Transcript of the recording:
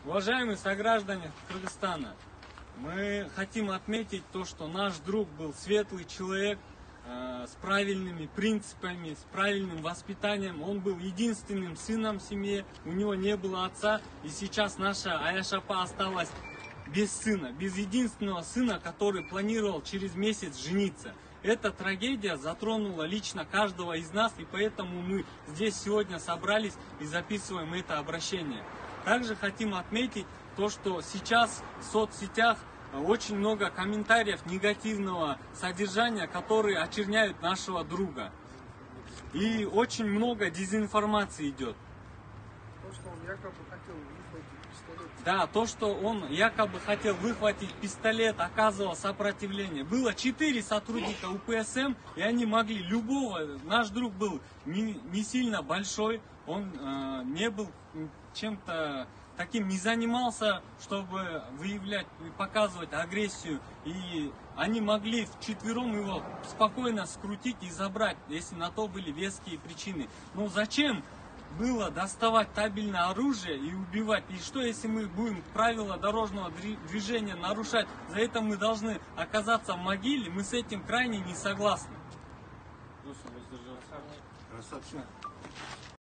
Уважаемые сограждане Кыргызстана, мы хотим отметить то, что наш друг был светлый человек, с правильными принципами, с правильным воспитанием. Он был единственным сыном в семье, у него не было отца. И сейчас наша Аяшапа осталась без сына, без единственного сына, который планировал через месяц жениться. Эта трагедия затронула лично каждого из нас, и поэтому мы здесь сегодня собрались и записываем это обращение. Также хотим отметить то, что сейчас в соцсетях очень много комментариев негативного содержания, которые очерняют нашего друга. И очень много дезинформации идет. То, что он якобы хотел выхватить пистолет. Да, то, что он якобы хотел выхватить пистолет, оказывал сопротивление. Было 4 сотрудника УПСМ, и они могли любого. Наш друг был не сильно большой, он не был чем-то таким, не занимался, чтобы выявлять и показывать агрессию. И они могли вчетвером его спокойно скрутить и забрать, если на то были веские причины. Но зачем было доставать табельное оружие и убивать? И что, если мы будем правила дорожного движения нарушать? За это мы должны оказаться в могиле. Мы с этим крайне не согласны. Красавчик.